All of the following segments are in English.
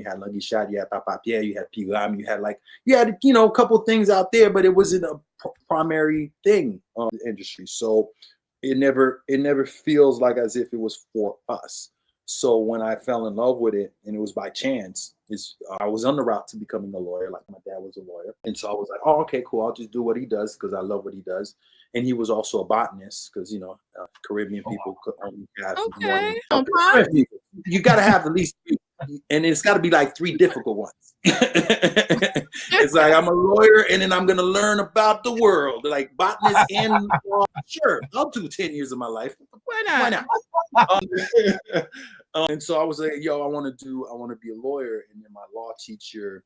had Lucky Shot, you had Papa Pierre, you had Piram, you had a couple things out there, but it wasn't a primary thing on the industry. So it never feels like as if it was for us. So when I fell in love with it, and it was by chance, I was on the route to becoming a lawyer, like my dad was a lawyer. And so I was like, oh, okay, cool. I'll just do what he does because I love what he does. And he was also a botanist because, Caribbean people could only have more than you got to have at least three, and it's got to be like three difficult ones. It's like I'm a lawyer and then I'm going to learn about the world, like botanist and sure, I'll do 10 years of my life. Why not? And so I was like, yo, I want to be a lawyer. And then my law teacher,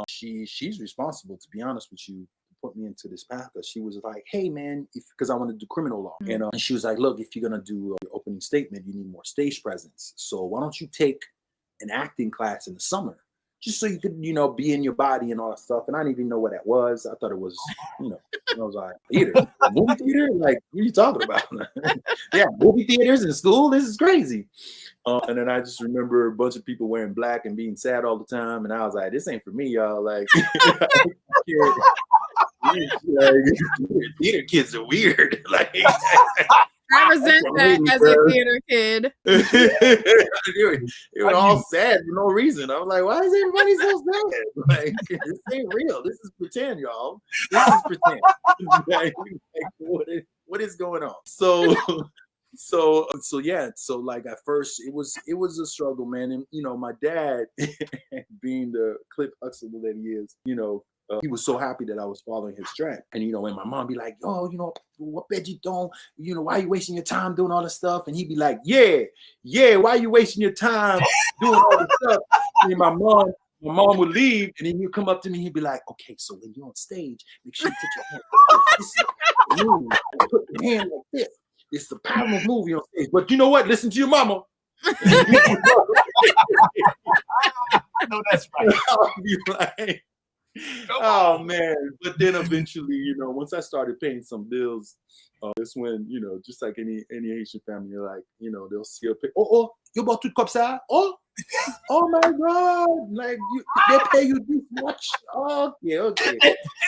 she's responsible, to be honest with you, put me into this path because she was like, hey man, because I want to do criminal law. And she was like, look, if you're going to do your opening statement, you need more stage presence. So why don't you take an acting class in the summer? Just so you could, be in your body and all that stuff. And I didn't even know what that was. I thought it was, I was like, theater, movie theater? Like, what are you talking about? Yeah, movie theaters in school? This is crazy. And then I just remember a bunch of people wearing black and being sad all the time. And I was like, this ain't for me, y'all. Like, theater kids are weird. Like, I resent that as a theater kid. They were all sad for no reason. I was like, why is everybody so sad? Like, this ain't real. This is pretend, y'all. This is pretend. Like, what is going on? So yeah. So like at first it was a struggle, man. And my dad, being the Cliff Huxtable that he is, he was so happy that I was following his track. And, and my mom be like, oh, what bet you don't, why are you wasting your time doing all this stuff? And he'd be like, yeah, why are you wasting your time doing all this stuff? And my mom would leave, and then he'd come up to me, he'd be like, okay, so when you're on stage, make sure you put your hand like this. Put your hand like this. It's the power of movie on stage. But you know what? Listen to your mama. No, that's right. I'll be like, oh man. But then eventually, once I started paying some bills, that's when, just like any Haitian family, like, they'll see a pic. Oh, you bought tout comme ça? Oh my God. Like, they pay you this much? Okay.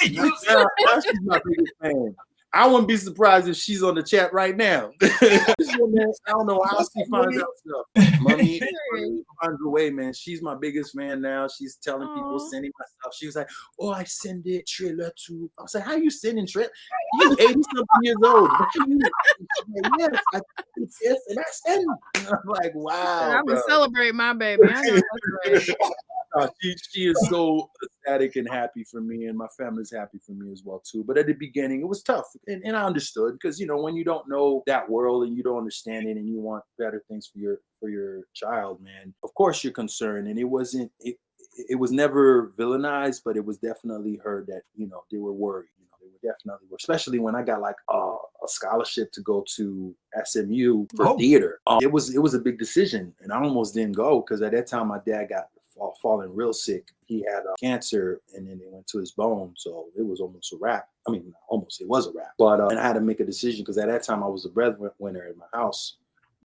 She's my biggest fan. I wouldn't be surprised if she's on the chat right now. I don't know how she finds out stuff. Mommy finds a way, man. She's my biggest fan now. She's telling people, sending my stuff. She was like, oh, I send it trailer to. I was like, how you sending trailer? You're 80-something years old. Yes, and I send. I'm like, wow. I'm going to celebrate my baby. I know that's right. She is so ecstatic and happy for me, and my family's happy for me as well too. But at the beginning, it was tough, and I understood because when you don't know that world and you don't understand it, and you want better things for your child, man. Of course, you're concerned, and it was never villainized, but it was definitely heard that they were worried. They were definitely worried, especially when I got like a scholarship to go to SMU for theater. It was a big decision, and I almost didn't go because at that time my dad got falling real sick. He had cancer, and then it went to his bone, so it was almost a wrap. I mean, almost, it was a wrap. But and I had to make a decision because at that time I was the breadwinner in my house,